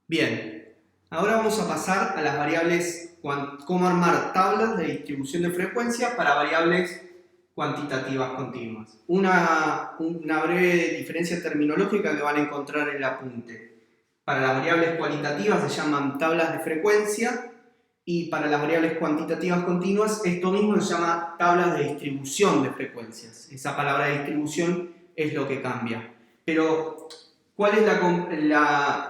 Bien, ahora vamos a pasar a las variables, cómo armar tablas de distribución de frecuencia para variables cuantitativas continuas. Una breve diferencia terminológica que van a encontrar en el apunte. Para las variables cualitativas se llaman tablas de frecuencia y para las variables cuantitativas continuas esto mismo se llama tablas de distribución de frecuencias. Esa palabra de distribución es lo que cambia. Pero ¿cuál es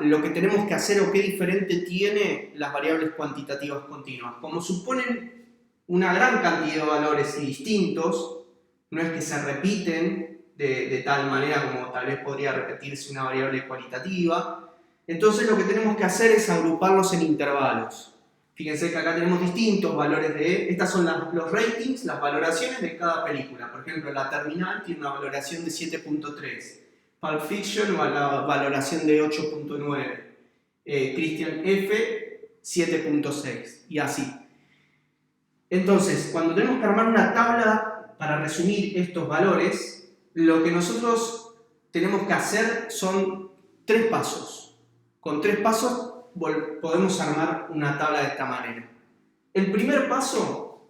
lo que tenemos que hacer o qué diferente tiene las variables cuantitativas continuas? Como suponen una gran cantidad de valores y distintos, no es que se repiten de tal manera como tal vez podría repetirse una variable cualitativa. Entonces lo que tenemos que hacer es agruparlos en intervalos. Fíjense que acá tenemos distintos valores estas son los ratings, las valoraciones de cada película. Por ejemplo, La Terminal tiene una valoración de 7.3. Pulp Fiction, la valoración de 8.9. Christian F, 7.6. Y así. Entonces, cuando tenemos que armar una tabla para resumir estos valores, lo que nosotros tenemos que hacer son 3 pasos. Con 3 pasos podemos armar una tabla de esta manera. El primer paso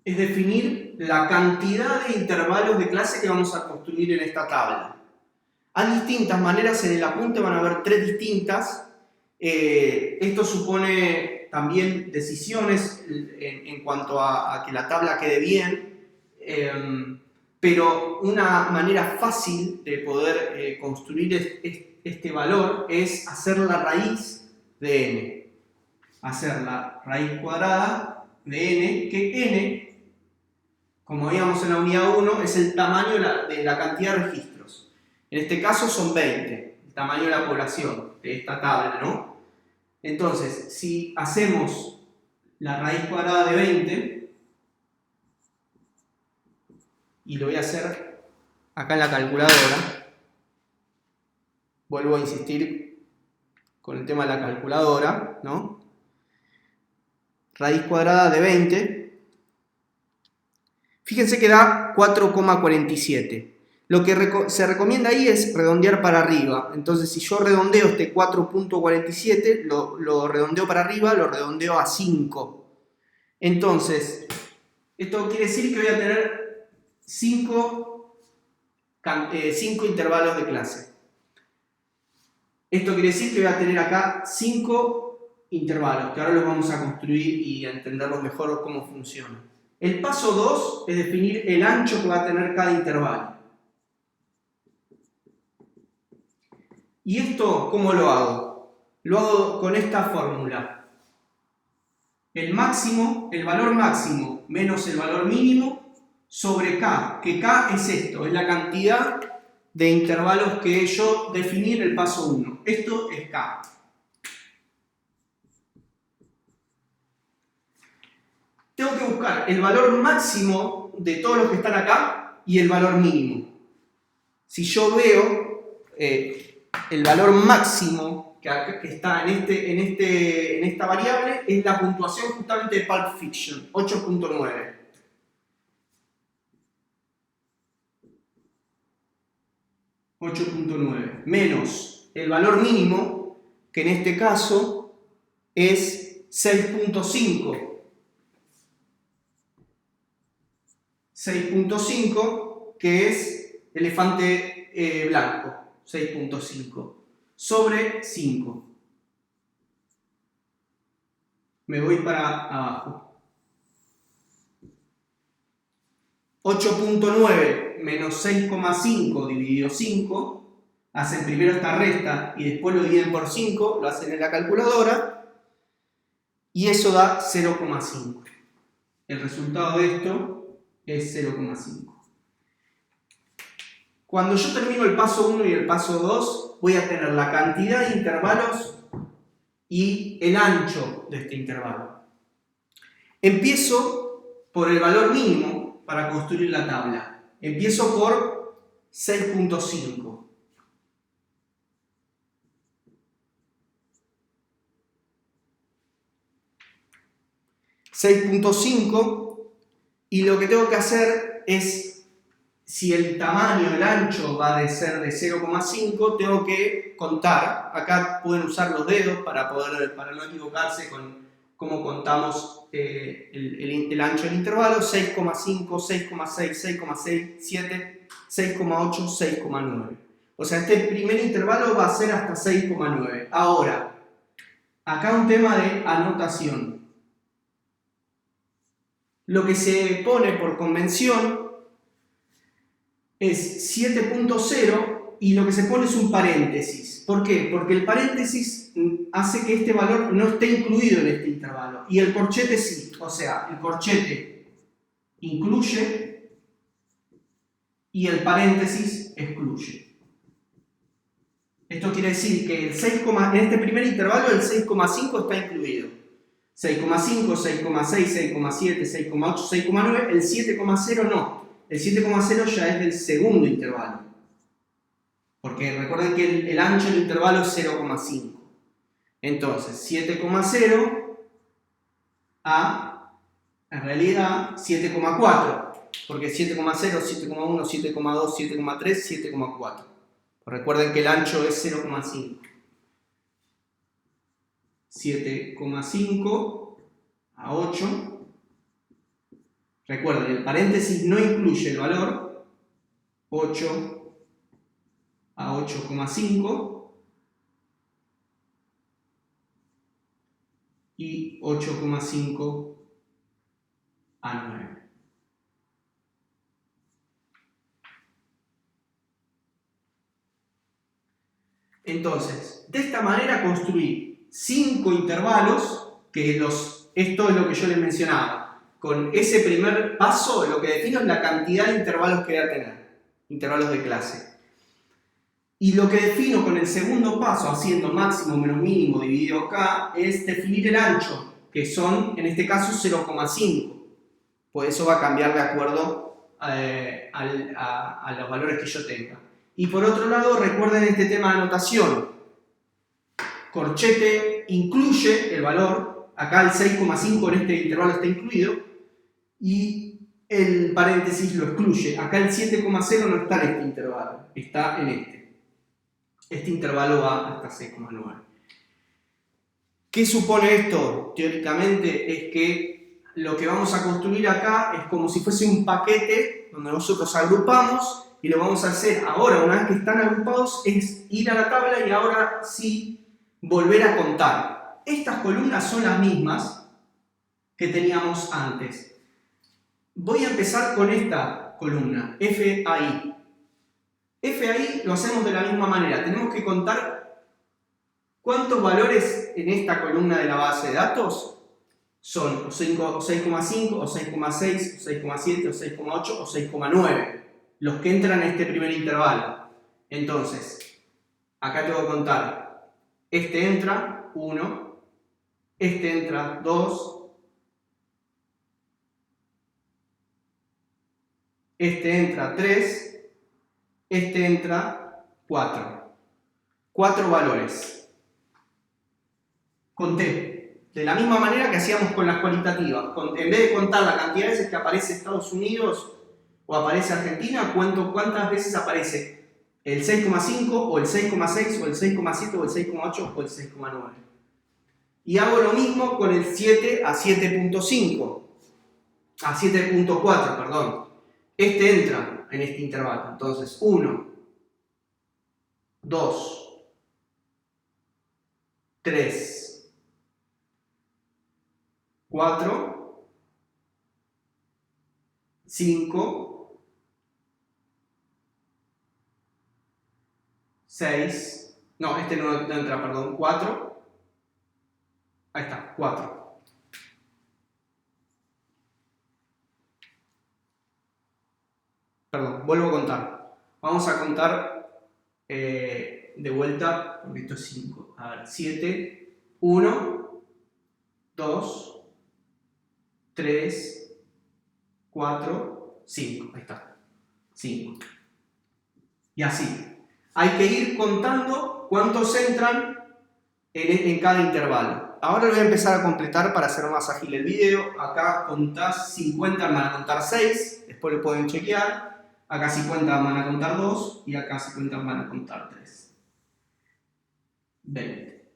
es definir la cantidad de intervalos de clase que vamos a construir en esta tabla. Hay distintas maneras, en el apunte van a haber 3 distintas. Esto supone también decisiones en cuanto a que la tabla quede bien, pero una manera fácil de poder construir este valor es hacer la raíz de n. Hacer la raíz cuadrada de n, que n, como veíamos en la unidad 1, es el tamaño de la cantidad de registros. En este caso son 20, el tamaño de la población de esta tabla, ¿no? Entonces, si hacemos la raíz cuadrada de 20, y lo voy a hacer acá en la calculadora, vuelvo a insistir con el tema de la calculadora, ¿no? Raíz cuadrada de 20, fíjense que da 4,47. Lo que se recomienda ahí es redondear para arriba. Entonces, si yo redondeo este 4.47, lo redondeo para arriba, lo redondeo a 5. Entonces, esto quiere decir que voy a tener 5 intervalos de clase. Esto quiere decir que voy a tener acá 5 intervalos, que ahora los vamos a construir y a entenderlos mejor cómo funciona. El paso 2 es definir el ancho que va a tener cada intervalo. ¿Y esto cómo lo hago? Lo hago con esta fórmula. El valor máximo menos el valor mínimo sobre K, que K es esto, es la cantidad de intervalos que yo definí en el paso 1. Esto es K. Tengo que buscar el valor máximo de todos los que están acá y el valor mínimo. Si yo veo el valor máximo que está en esta variable es la puntuación justamente de Pulp Fiction, 8.9. Menos el valor mínimo, que en este caso es 6.5. 6.5, que es elefante blanco, 6.5, sobre 5. Me voy para abajo. 8.9 menos 6,5 dividido 5, hacen primero esta resta y después lo dividen por 5, lo hacen en la calculadora, y eso da 0,5. El resultado de esto es 0,5. Cuando yo termino el paso 1 y el paso 2, voy a tener la cantidad de intervalos y el ancho de este intervalo. Empiezo por el valor mínimo para construir la tabla. Empiezo por 6.5. Y lo que tengo que hacer es si el tamaño, el ancho va a ser de 0,5, tengo que contar. Acá pueden usar los dedos para no equivocarse con cómo contamos el ancho del intervalo. 6,5, 6,6, 6,6, 7, 6,8, 6,9. O sea, este primer intervalo va a ser hasta 6,9. Ahora, acá un tema de anotación. Lo que se pone por convención es 7.0 y lo que se pone es un paréntesis. ¿Por qué? Porque el paréntesis hace que este valor no esté incluido en este intervalo y el corchete sí. O sea, el corchete incluye y el paréntesis excluye. Esto quiere decir que el 6, en este primer intervalo el 6,5 está incluido. 6,5, 6,6, 6,7, 6,8, 6,9, el 7,0 no. El 7,0 ya es del segundo intervalo. Porque recuerden que el ancho del intervalo es 0,5. Entonces, 7,0 a, en realidad, 7,4. Porque 7,0, 7,1, 7,2, 7,3, 7,4. Recuerden que el ancho es 0,5. 7,5 a 8. Recuerden, el paréntesis no incluye el valor. 8 a 8,5 y 8,5 a 9. Entonces, de esta manera construí 5 intervalos, que esto es lo que yo les mencionaba. Con ese primer paso, lo que defino es la cantidad de intervalos que voy a tener, intervalos de clase. Y lo que defino con el segundo paso, haciendo máximo menos mínimo dividido K, es definir el ancho, que son, en este caso, 0,5. Pues eso va a cambiar de acuerdo a los valores que yo tenga. Y por otro lado, recuerden este tema de anotación. Corchete incluye el valor, acá el 6,5 en este intervalo está incluido, y el paréntesis lo excluye. Acá el 7,0 no está en este intervalo, está en este. Este intervalo va hasta 6,9. ¿Qué supone esto? Teóricamente es que lo que vamos a construir acá es como si fuese un paquete donde nosotros agrupamos y lo vamos a hacer ahora, una vez que están agrupados, es ir a la tabla y ahora sí volver a contar. Estas columnas son las mismas que teníamos antes. Voy a empezar con esta columna, FAI. FAI lo hacemos de la misma manera. Tenemos que contar cuántos valores en esta columna de la base de datos son o 6,5, o 6,6, o 6,7, o 6,8 o 6,9. Los que entran en este primer intervalo. Entonces, acá tengo que contar. Este entra 1, este entra 2, este entra 3, este entra 4. 4 valores. Conté. De la misma manera que hacíamos con las cualitativas. En vez de contar la cantidad de veces que aparece Estados Unidos o aparece Argentina, cuento cuántas veces aparece el 6,5 o el 6,6 o el 6,7 o el 6,8 o el 6,9. Y hago lo mismo con el 7 a 7.5. A 7.4, perdón. Este entra en este intervalo. Entonces, 1, 2, 3, 4, 5, 6, no, este no entra, perdón, 4, ahí está, 4. Perdón, vuelvo a contar. Vamos a contar de vuelta, porque esto es 5. A ver, 7, 1, 2, 3, 4, 5. Ahí está, 5. Y así. Hay que ir contando cuántos entran en cada intervalo. Ahora lo voy a empezar a completar para hacer más ágil el video. Acá contás 50, van a contar 6, después lo pueden chequear. Acá si cuentan van a contar 2 y acá si cuentan van a contar 3. 20.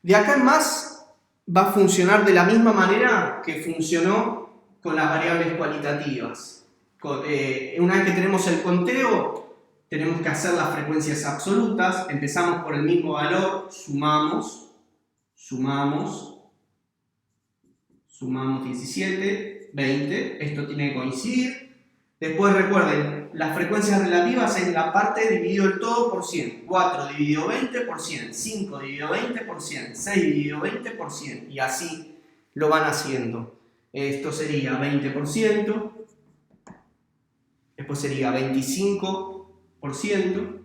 De acá en más va a funcionar de la misma manera que funcionó con las variables cualitativas. Una vez que tenemos el conteo, tenemos que hacer las frecuencias absolutas. Empezamos por el mismo valor, sumamos 17, 20, esto tiene que coincidir. Después recuerden, las frecuencias relativas es la parte dividido el todo por 100. 4 dividido 20 por 100, 5 dividido 20 por 100, 6 dividido 20 por 100, y así lo van haciendo. Esto sería 20%, después sería 25%,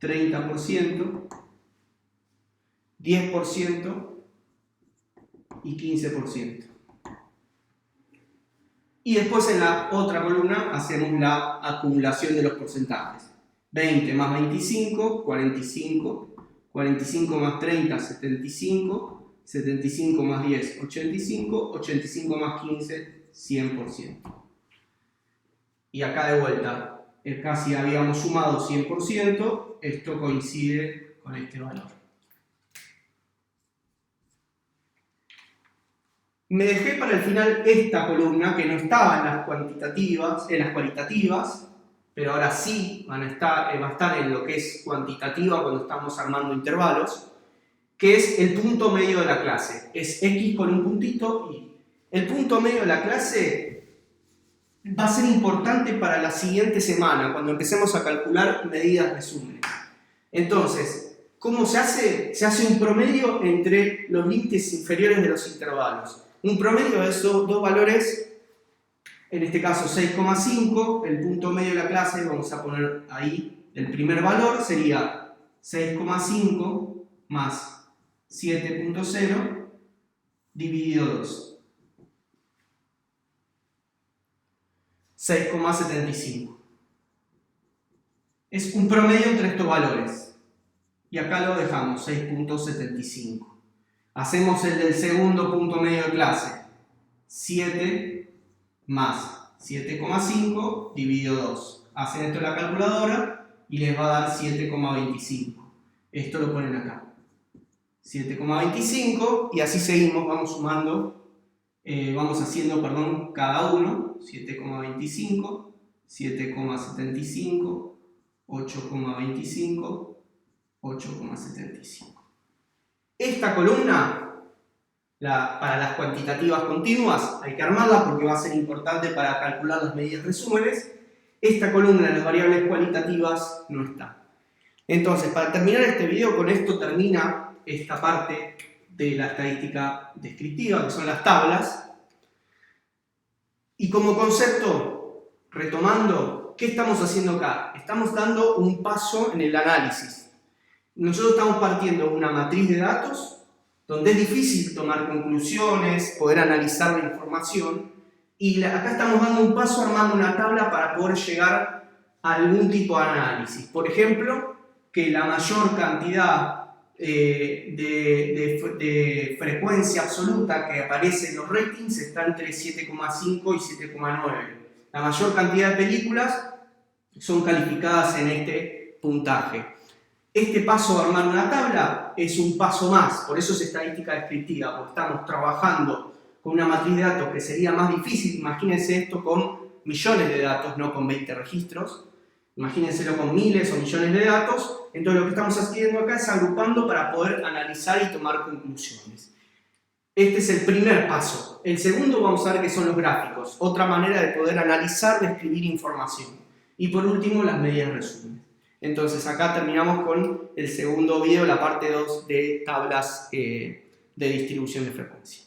30%, 10% y 15%. Y después en la otra columna hacemos la acumulación de los porcentajes. 20 más 25, 45, 45 más 30, 75, 75 más 10, 85, 85 más 15, 100%. Y acá de vuelta, casi habíamos sumado 100%, esto coincide con este valor. Me dejé para el final esta columna que no estaba en las cualitativas, pero ahora sí va a estar en lo que es cuantitativa cuando estamos armando intervalos, que es el punto medio de la clase. Es X con un puntito y el punto medio de la clase va a ser importante para la siguiente semana, cuando empecemos a calcular medidas resúmenes. Entonces, ¿cómo se hace? Se hace un promedio entre los límites inferiores de los intervalos. Un promedio de esos dos valores, en este caso 6,5, el punto medio de la clase, vamos a poner ahí el primer valor, sería 6,5 más 7,0 dividido 2. 6,75. Es un promedio entre estos valores. Y acá lo dejamos, 6,75. Hacemos el del segundo punto medio de clase. 7 más 7,5 dividido 2. Hacen esto en la calculadora y les va a dar 7,25. Esto lo ponen acá. 7,25 y así seguimos, vamos sumando, vamos haciendo, cada uno. 7,25, 7,75, 8,25, 8,75. Esta columna, para las cuantitativas continuas, hay que armarla porque va a ser importante para calcular las medidas resúmenes. Esta columna de las variables cualitativas no está. Entonces, para terminar este video, con esto termina esta parte de la estadística descriptiva, que son las tablas. Y como concepto, retomando, ¿qué estamos haciendo acá? Estamos dando un paso en el análisis. Nosotros estamos partiendo de una matriz de datos donde es difícil tomar conclusiones, poder analizar la información, y acá estamos dando un paso armando una tabla para poder llegar a algún tipo de análisis. Por ejemplo, que la mayor cantidad de frecuencia absoluta que aparece en los ratings está entre 7,5 y 7,9. La mayor cantidad de películas son calificadas en este puntaje. Este paso de armar una tabla es un paso más, por eso es estadística descriptiva, porque estamos trabajando con una matriz de datos que sería más difícil. Imagínense esto con millones de datos, no con 20 registros. Imagínenselo con miles o millones de datos. Entonces lo que estamos haciendo acá es agrupando para poder analizar y tomar conclusiones. Este es el primer paso. El segundo vamos a ver qué son los gráficos, otra manera de poder analizar, describir información. Y por último, las medidas resúmenes. Entonces acá terminamos con el segundo video, la parte 2 de tablas de distribución de frecuencia.